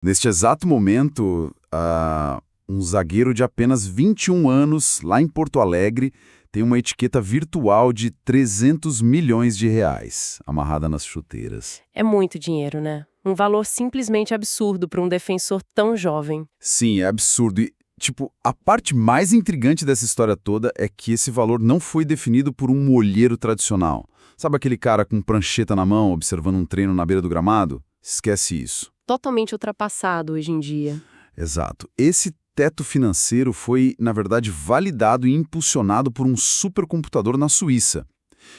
Neste exato momento, um zagueiro de apenas 21 anos, lá em Porto Alegre, tem uma etiqueta virtual de 300 milhões de reais, amarrada nas chuteiras. É muito dinheiro, né? Um valor simplesmente absurdo para um defensor tão jovem. Sim, é absurdo. E, tipo, a parte mais intrigante dessa história toda é que esse valor não foi definido por um olheiro tradicional. Sabe aquele cara com prancheta na mão, observando um treino na beira do gramado? Esquece isso. Totalmente ultrapassado hoje em dia. Exato. Esse teto financeiro foi, na verdade, validado e impulsionado por um supercomputador na Suíça.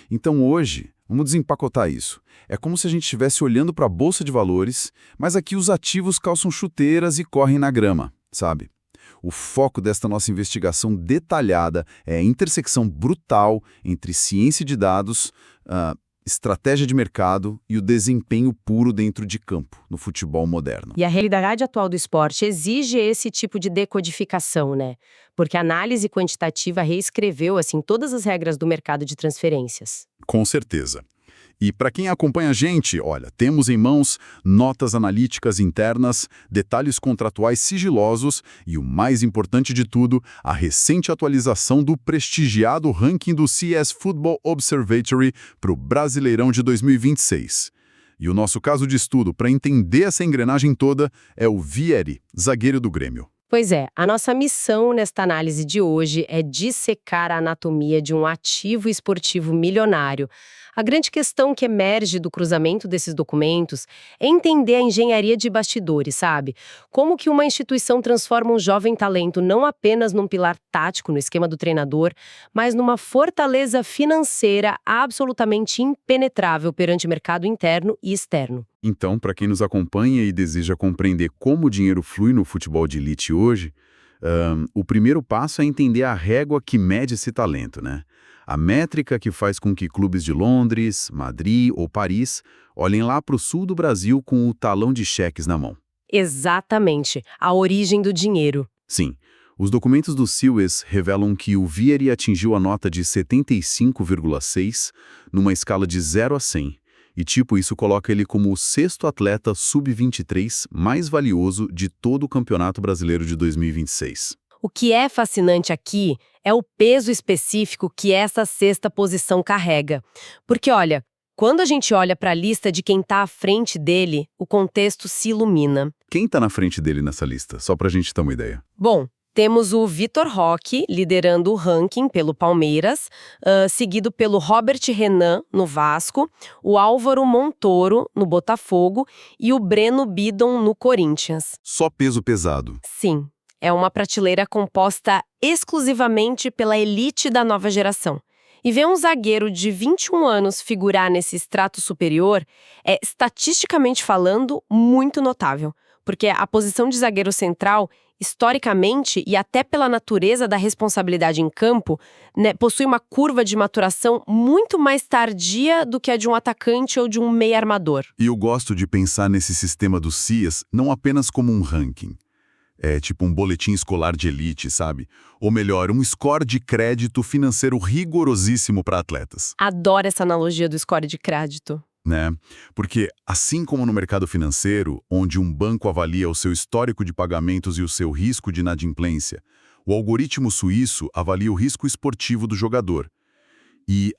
Então hoje, vamos desempacotar isso. É como se a gente estivesse olhando para a bolsa de valores, mas aqui os ativos calçam chuteiras e correm na grama, sabe? O foco desta nossa investigação detalhada é a intersecção brutal entre ciência de dados, estratégia de mercado e o desempenho puro dentro de campo, no futebol moderno. E a realidade atual do esporte exige esse tipo de decodificação, né? Porque a análise quantitativa reescreveu, assim, todas as regras do mercado de transferências. Com certeza. E para quem acompanha a gente, olha, temos em mãos notas analíticas internas, detalhes contratuais sigilosos e, o mais importante de tudo, a recente atualização do prestigiado ranking do CS Football Observatory para o Brasileirão de 2026. E o nosso caso de estudo para entender essa engrenagem toda é o Vieri, zagueiro do Grêmio. Pois é, a nossa missão nesta análise de hoje é dissecar a anatomia de um ativo esportivo milionário. A grande questão que emerge do cruzamento desses documentos é entender a engenharia de bastidores, sabe? Como que uma instituição transforma um jovem talento não apenas num pilar tático no esquema do treinador, mas numa fortaleza financeira absolutamente impenetrável perante o mercado interno e externo. Então, para quem nos acompanha e deseja compreender como o dinheiro flui no futebol de elite hoje, o primeiro passo é entender a régua que mede esse talento, né? A métrica que faz com que clubes de Londres, Madrid ou Paris olhem lá para o sul do Brasil com o talão de cheques na mão. Exatamente, a origem do dinheiro. Sim, os documentos do Suez revelam que o Vieri atingiu a nota de 75,6 numa escala de 0 a 100. E isso coloca ele como o sexto atleta sub-23 mais valioso de todo o Campeonato Brasileiro de 2026. O que é fascinante aqui é o peso específico que essa sexta posição carrega. Porque, olha, quando a gente olha para a lista de quem está à frente dele, o contexto se ilumina. Quem está na frente dele nessa lista? Só para a gente ter uma ideia. Bom, temos o Vitor Roque liderando o ranking pelo Palmeiras, seguido pelo Robert Renan no Vasco, o Álvaro Montoro no Botafogo e o Breno Bidon no Corinthians. Só peso pesado. Sim. É uma prateleira composta exclusivamente pela elite da nova geração. E ver um zagueiro de 21 anos figurar nesse extrato superior é, estatisticamente falando, muito notável. Porque a posição de zagueiro central, historicamente e até pela natureza da responsabilidade em campo, né, possui uma curva de maturação muito mais tardia do que a de um atacante ou de um meia-armador. E eu gosto de pensar nesse sistema do CIAS não apenas como um ranking. É tipo um boletim escolar de elite, sabe? Ou melhor, um score de crédito financeiro rigorosíssimo para atletas. Adoro essa analogia do score de crédito. Né? Porque, assim como no mercado financeiro, onde um banco avalia o seu histórico de pagamentos e o seu risco de inadimplência, o algoritmo suíço avalia o risco esportivo do jogador. E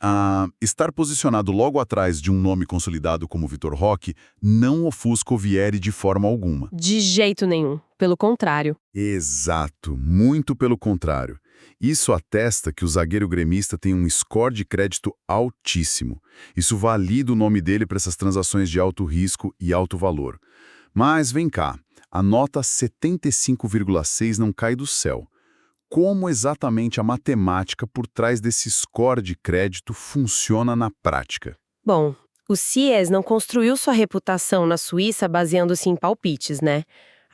estar posicionado logo atrás de um nome consolidado como Vitor Roque não ofusca o Vieri de forma alguma. De jeito nenhum. Pelo contrário. Exato, muito pelo contrário. Isso atesta que o zagueiro gremista tem um score de crédito altíssimo. Isso valida o nome dele para essas transações de alto risco e alto valor. Mas vem cá, a nota 75,6 não cai do céu. Como exatamente a matemática por trás desse score de crédito funciona na prática? Bom, o CIES não construiu sua reputação na Suíça baseando-se em palpites, né?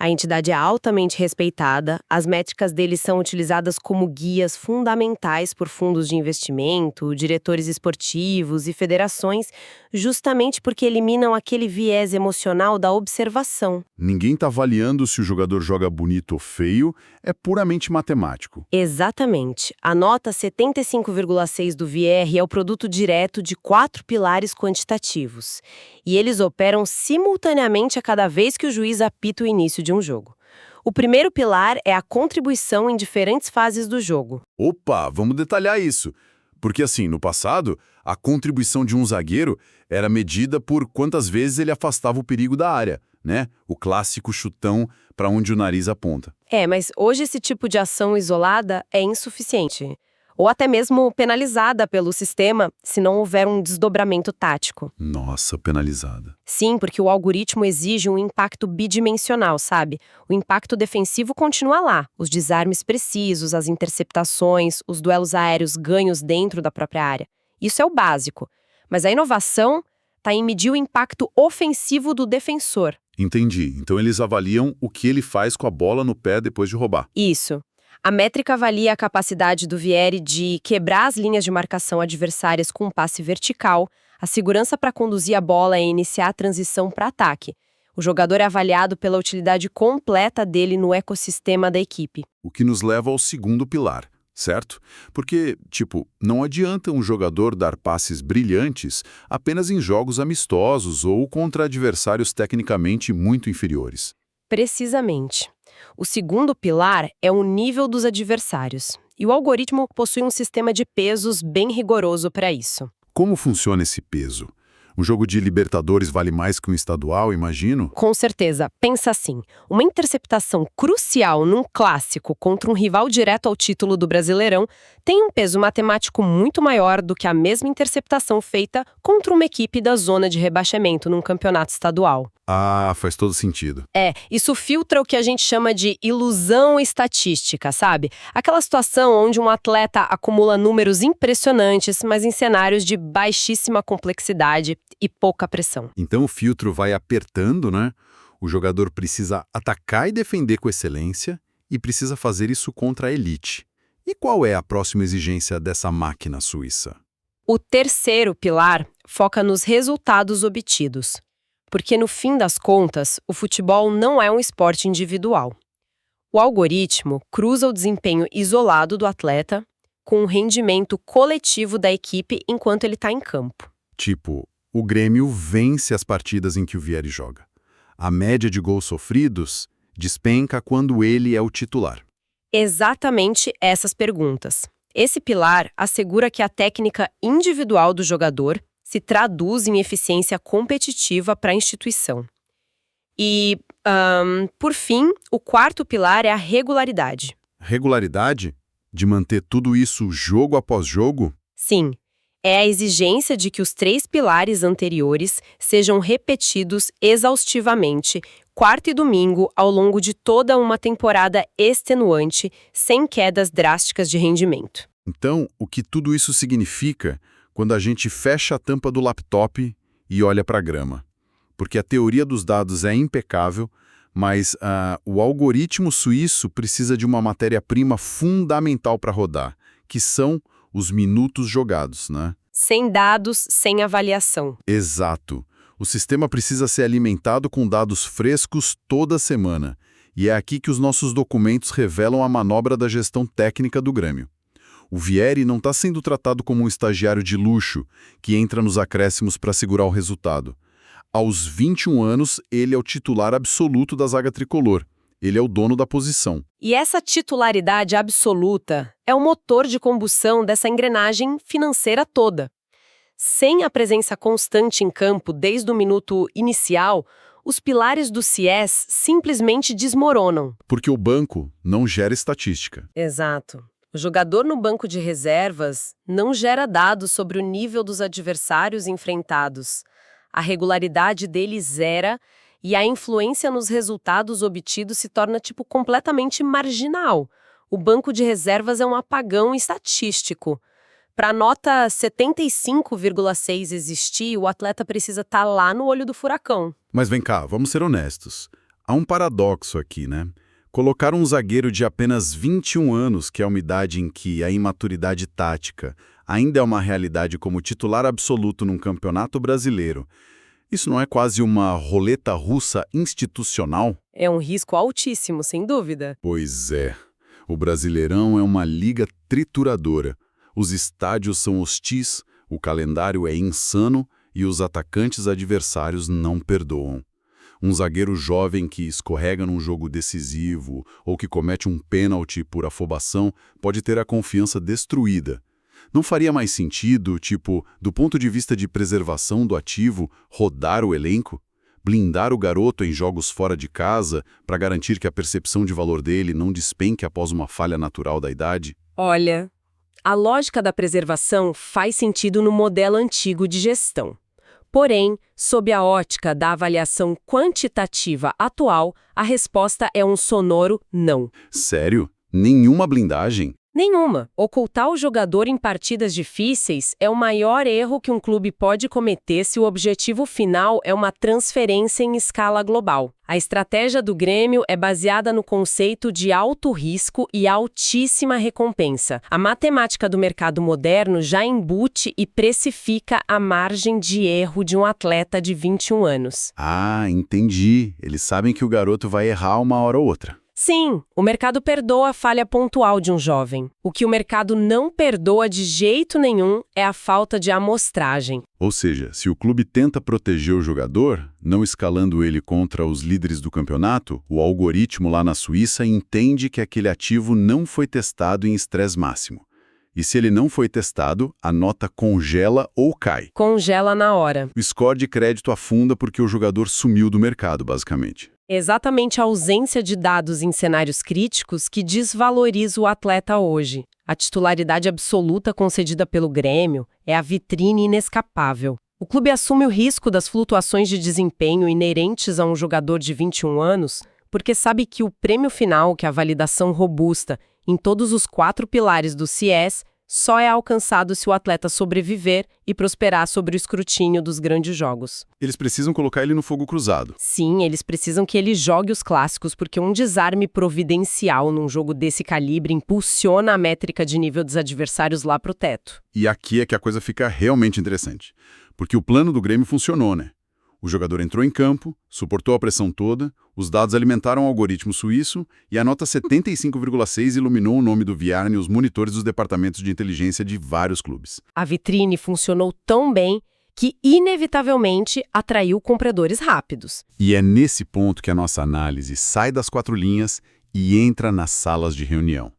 A entidade é altamente respeitada, as métricas deles são utilizadas como guias fundamentais por fundos de investimento, diretores esportivos e federações, justamente porque eliminam aquele viés emocional da observação. Ninguém está avaliando se o jogador joga bonito ou feio, é puramente matemático. Exatamente. A nota 75,6 do VR é o produto direto de 4 pilares quantitativos. e eles operam simultaneamente a cada vez que o juiz apita o início de um jogo. O primeiro pilar é a contribuição em diferentes fases do jogo. Opa, vamos detalhar isso. Porque assim, no passado, a contribuição de um zagueiro era medida por quantas vezes ele afastava o perigo da área, né? O clássico chutão para onde o nariz aponta. Mas hoje esse tipo de ação isolada é insuficiente. Ou até mesmo penalizada pelo sistema se não houver um desdobramento tático. Nossa, penalizada. Sim, porque o algoritmo exige um impacto bidimensional, sabe? O impacto defensivo continua lá, os desarmes precisos, as interceptações, os duelos aéreos ganhos dentro da própria área. Isso é o básico. Mas a inovação está em medir o impacto ofensivo do defensor. Entendi. Então eles avaliam o que ele faz com a bola no pé depois de roubar. Isso. A métrica avalia a capacidade do Vieri de quebrar as linhas de marcação adversárias com um passe vertical, a segurança para conduzir a bola e iniciar a transição para ataque. O jogador é avaliado pela utilidade completa dele no ecossistema da equipe. O que nos leva ao segundo pilar, certo? Porque, não adianta um jogador dar passes brilhantes apenas em jogos amistosos ou contra adversários tecnicamente muito inferiores. Precisamente. O segundo pilar é o nível dos adversários. E o algoritmo possui um sistema de pesos bem rigoroso para isso. Como funciona esse peso? Um jogo de Libertadores vale mais que um estadual, imagino? Com certeza. Pensa assim, uma interceptação crucial num clássico contra um rival direto ao título do Brasileirão tem um peso matemático muito maior do que a mesma interceptação feita contra uma equipe da zona de rebaixamento num campeonato estadual. Ah, faz todo sentido. Isso filtra o que a gente chama de ilusão estatística, sabe? Aquela situação onde um atleta acumula números impressionantes, mas em cenários de baixíssima complexidade e pouca pressão. Então o filtro vai apertando, né? O jogador precisa atacar e defender com excelência e precisa fazer isso contra a elite. E qual é a próxima exigência dessa máquina suíça? O terceiro pilar foca nos resultados obtidos. Porque, no fim das contas, o futebol não é um esporte individual. O algoritmo cruza o desempenho isolado do atleta com o rendimento coletivo da equipe enquanto ele está em campo. O Grêmio vence as partidas em que o Vieri joga. A média de gols sofridos despenca quando ele é o titular. Exatamente essas perguntas. Esse pilar assegura que a técnica individual do jogador se traduz em eficiência competitiva para a instituição. E, por fim, o quarto pilar é a regularidade. Regularidade? De manter tudo isso jogo após jogo? Sim, é a exigência de que os três pilares anteriores sejam repetidos exaustivamente, quarta e domingo, ao longo de toda uma temporada extenuante, sem quedas drásticas de rendimento. Então, o que tudo isso significa quando a gente fecha a tampa do laptop e olha para a grama? Porque a teoria dos dados é impecável, mas o algoritmo suíço precisa de uma matéria-prima fundamental para rodar, que são os minutos jogados, né? Sem dados, sem avaliação. Exato. O sistema precisa ser alimentado com dados frescos toda semana. E é aqui que os nossos documentos revelam a manobra da gestão técnica do Grêmio. O Vieri não está sendo tratado como um estagiário de luxo que entra nos acréscimos para segurar o resultado. Aos 21 anos, ele é o titular absoluto da zaga tricolor. Ele é o dono da posição. E essa titularidade absoluta é o motor de combustão dessa engrenagem financeira toda. Sem a presença constante em campo desde o minuto inicial, os pilares do CIES simplesmente desmoronam. Porque o banco não gera estatística. Exato. O jogador no banco de reservas não gera dados sobre o nível dos adversários enfrentados. A regularidade dele zera e a influência nos resultados obtidos se torna, completamente marginal. O banco de reservas é um apagão estatístico. Para a nota 75,6 existir, o atleta precisa estar lá no olho do furacão. Mas vem cá, vamos ser honestos. Há um paradoxo aqui, né? Colocar um zagueiro de apenas 21 anos, que é uma idade em que a imaturidade tática ainda é uma realidade como titular absoluto num campeonato brasileiro, isso não é quase uma roleta russa institucional? É um risco altíssimo, sem dúvida. Pois é. O Brasileirão é uma liga trituradora. Os estádios são hostis, o calendário é insano E os atacantes adversários não perdoam. Um zagueiro jovem que escorrega num jogo decisivo ou que comete um pênalti por afobação pode ter a confiança destruída. Não faria mais sentido, do ponto de vista de preservação do ativo, rodar o elenco? Blindar o garoto em jogos fora de casa para garantir que a percepção de valor dele não despenque após uma falha natural da idade? Olha, a lógica da preservação faz sentido no modelo antigo de gestão. Porém, sob a ótica da avaliação quantitativa atual, a resposta é um sonoro não. Sério? Nenhuma blindagem? Nenhuma. Ocultar o jogador em partidas difíceis é o maior erro que um clube pode cometer se o objetivo final é uma transferência em escala global. A estratégia do Grêmio é baseada no conceito de alto risco e altíssima recompensa. A matemática do mercado moderno já embute e precifica a margem de erro de um atleta de 21 anos. Ah, entendi. Eles sabem que o garoto vai errar uma hora ou outra. Sim, o mercado perdoa a falha pontual de um jovem. O que o mercado não perdoa de jeito nenhum é a falta de amostragem. Ou seja, se o clube tenta proteger o jogador, não escalando ele contra os líderes do campeonato, o algoritmo lá na Suíça entende que aquele ativo não foi testado em estresse máximo. E se ele não foi testado, a nota congela ou cai. Congela na hora. O score de crédito afunda porque o jogador sumiu do mercado, basicamente. Exatamente a ausência de dados em cenários críticos que desvaloriza o atleta hoje. A titularidade absoluta concedida pelo Grêmio é a vitrine inescapável. O clube assume o risco das flutuações de desempenho inerentes a um jogador de 21 anos, porque sabe que o prêmio final, que é a validação robusta em todos os 4 pilares do CIES, só é alcançado se o atleta sobreviver e prosperar sob o escrutínio dos grandes jogos. Eles precisam colocar ele no fogo cruzado. Sim, eles precisam que ele jogue os clássicos, porque um desarme providencial num jogo desse calibre impulsiona a métrica de nível dos adversários lá pro teto. E aqui é que a coisa fica realmente interessante. Porque o plano do Grêmio funcionou, né? O jogador entrou em campo, suportou a pressão toda, os dados alimentaram o algoritmo suíço e a nota 75,6 iluminou o nome do Viarne e os monitores dos departamentos de inteligência de vários clubes. A vitrine funcionou tão bem que, inevitavelmente, atraiu compradores rápidos. E é nesse ponto que a nossa análise sai das 4 linhas e entra nas salas de reunião.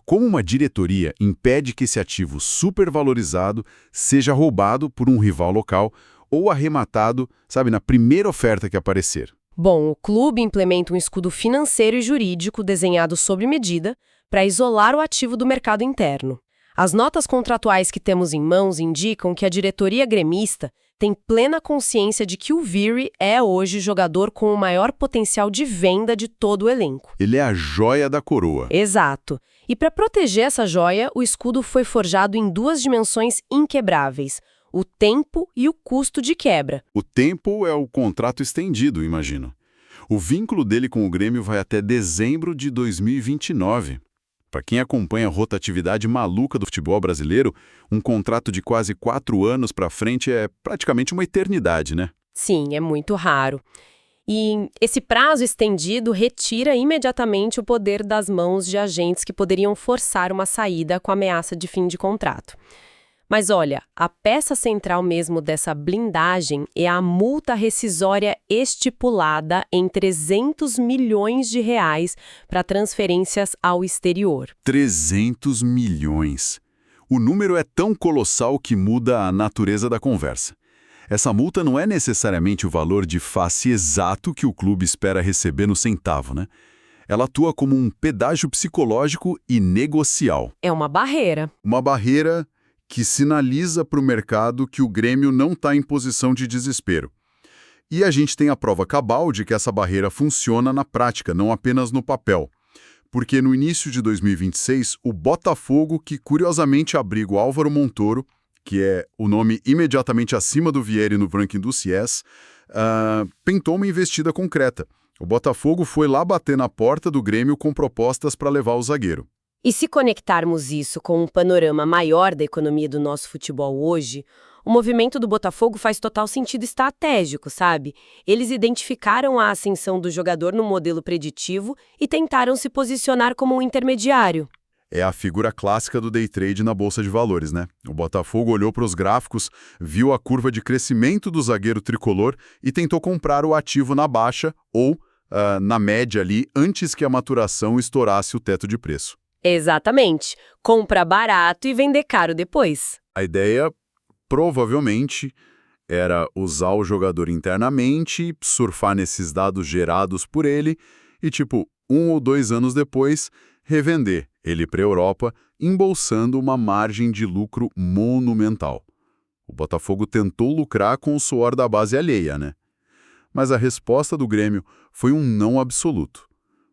Como uma diretoria impede que esse ativo supervalorizado seja roubado por um rival local ou arrematado, na primeira oferta que aparecer? Bom, o clube implementa um escudo financeiro e jurídico desenhado sob medida para isolar o ativo do mercado interno. As notas contratuais que temos em mãos indicam que a diretoria gremista tem plena consciência de que o Viry é hoje o jogador com o maior potencial de venda de todo o elenco. Ele é a joia da coroa. Exato. E para proteger essa joia, o escudo foi forjado em 2 dimensões inquebráveis: o tempo e o custo de quebra. O tempo é o contrato estendido, imagino. O vínculo dele com o Grêmio vai até dezembro de 2029. Para quem acompanha a rotatividade maluca do futebol brasileiro, um contrato de quase 4 anos para frente é praticamente uma eternidade, né? Sim, é muito raro. E esse prazo estendido retira imediatamente o poder das mãos de agentes que poderiam forçar uma saída com ameaça de fim de contrato. Mas olha, a peça central mesmo dessa blindagem é a multa rescisória estipulada em 300 milhões de reais para transferências ao exterior. 300 milhões. O número é tão colossal que muda a natureza da conversa. Essa multa não é necessariamente o valor de face exato que o clube espera receber no centavo, né? Ela atua como um pedágio psicológico e negocial. É uma barreira. Uma barreira que sinaliza para o mercado que o Grêmio não está em posição de desespero. E a gente tem a prova cabal de que essa barreira funciona na prática, não apenas no papel. Porque no início de 2026, o Botafogo, que curiosamente abriga o Álvaro Montoro, que é o nome imediatamente acima do Vieri no ranking do CIES, pentou uma investida concreta. O Botafogo foi lá bater na porta do Grêmio com propostas para levar o zagueiro. E se conectarmos isso com um panorama maior da economia do nosso futebol hoje, o movimento do Botafogo faz total sentido estratégico, sabe? Eles identificaram a ascensão do jogador no modelo preditivo e tentaram se posicionar como um intermediário. É a figura clássica do day trade na bolsa de valores, né? O Botafogo olhou para os gráficos, viu a curva de crescimento do zagueiro tricolor e tentou comprar o ativo na baixa ou na média ali, antes que a maturação estourasse o teto de preço. Exatamente. Compra barato e vender caro depois. A ideia, provavelmente, era usar o jogador internamente, surfar nesses dados gerados por ele e, 1 ou 2 anos depois, revender ele para a Europa, embolsando uma margem de lucro monumental. O Botafogo tentou lucrar com o suor da base alheia, né? Mas a resposta do Grêmio foi um não absoluto.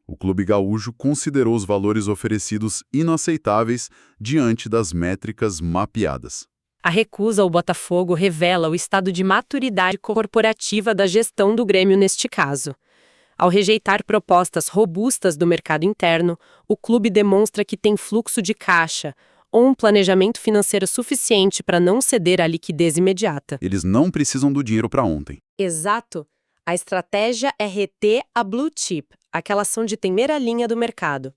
O clube gaúcho considerou os valores oferecidos inaceitáveis diante das métricas mapeadas. A recusa ao Botafogo revela o estado de maturidade corporativa da gestão do Grêmio neste caso. Ao rejeitar propostas robustas do mercado interno, o clube demonstra que tem fluxo de caixa ou um planejamento financeiro suficiente para não ceder à liquidez imediata. Eles não precisam do dinheiro para ontem. Exato. A estratégia é reter a blue chip, aquela ação de primeira linha do mercado.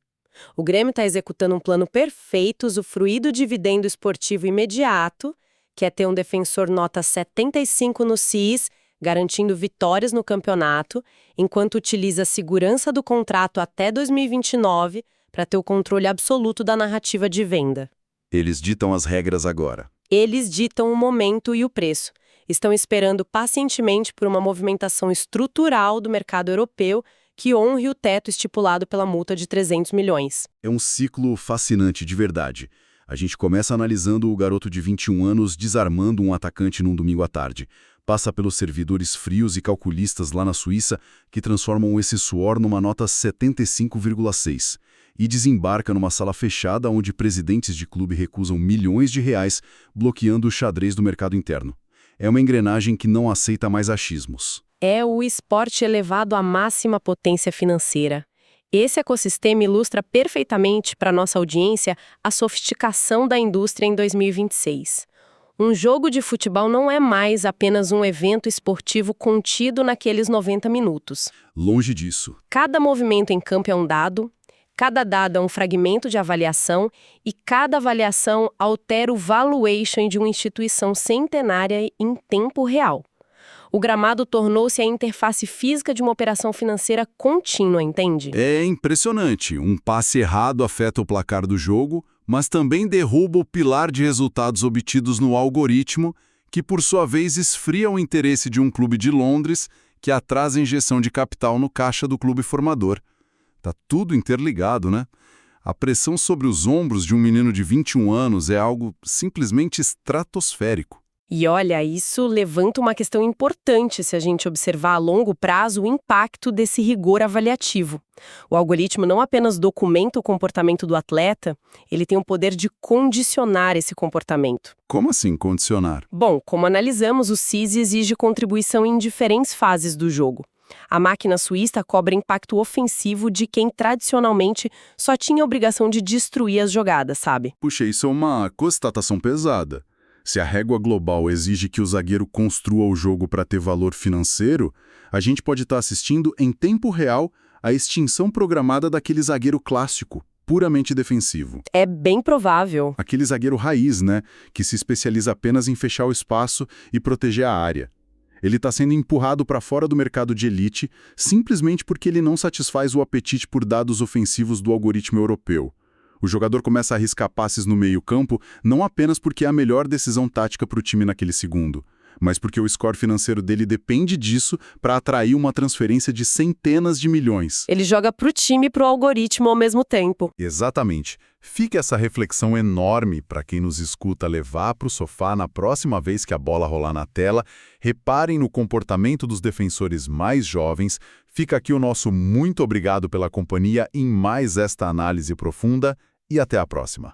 O Grêmio está executando um plano perfeito, usufruir do dividendo esportivo imediato, que é ter um defensor nota 75 no CIS, garantindo vitórias no campeonato, enquanto utiliza a segurança do contrato até 2029 para ter o controle absoluto da narrativa de venda. Eles ditam as regras agora. Eles ditam o momento e o preço. Estão esperando pacientemente por uma movimentação estrutural do mercado europeu que honre o teto estipulado pela multa de 300 milhões. É um ciclo fascinante, de verdade. A gente começa analisando o garoto de 21 anos desarmando um atacante num domingo à tarde. Passa pelos servidores frios e calculistas lá na Suíça que transformam esse suor numa nota 75,6 e desembarca numa sala fechada onde presidentes de clube recusam milhões de reais, bloqueando o xadrez do mercado interno. É uma engrenagem que não aceita mais achismos. É o esporte elevado à máxima potência financeira. Esse ecossistema ilustra perfeitamente para nossa audiência a sofisticação da indústria em 2026. Um jogo de futebol não é mais apenas um evento esportivo contido naqueles 90 minutos. Longe disso. Cada movimento em campo é um dado, cada dado é um fragmento de avaliação e cada avaliação altera o valuation de uma instituição centenária em tempo real. O gramado tornou-se a interface física de uma operação financeira contínua, entende? É impressionante. Um passe errado afeta o placar do jogo, mas também derruba o pilar de resultados obtidos no algoritmo, que por sua vez esfria o interesse de um clube de Londres que atrasa a injeção de capital no caixa do clube formador. Tá tudo interligado, né? A pressão sobre os ombros de um menino de 21 anos é algo simplesmente estratosférico. E olha, isso levanta uma questão importante se a gente observar a longo prazo o impacto desse rigor avaliativo. O algoritmo não apenas documenta o comportamento do atleta, ele tem o poder de condicionar esse comportamento. Como assim condicionar? Bom, como analisamos, o CIS exige contribuição em diferentes fases do jogo. A máquina suíça cobra impacto ofensivo de quem tradicionalmente só tinha a obrigação de destruir as jogadas, sabe? Puxa, isso é uma constatação pesada. Se a régua global exige que o zagueiro construa o jogo para ter valor financeiro, a gente pode estar assistindo em tempo real a extinção programada daquele zagueiro clássico, puramente defensivo. É bem provável. Aquele zagueiro raiz, né, que se especializa apenas em fechar o espaço e proteger a área. Ele está sendo empurrado para fora do mercado de elite simplesmente porque ele não satisfaz o apetite por dados ofensivos do algoritmo europeu. O jogador começa a arriscar passes no meio-campo não apenas porque é a melhor decisão tática para o time naquele segundo, mas porque o score financeiro dele depende disso para atrair uma transferência de centenas de milhões. Ele joga pro time e pro algoritmo ao mesmo tempo. Exatamente. Fica essa reflexão enorme para quem nos escuta levar para o sofá na próxima vez que a bola rolar na tela. Reparem no comportamento dos defensores mais jovens. Fica aqui o nosso muito obrigado pela companhia em mais esta análise profunda e até a próxima.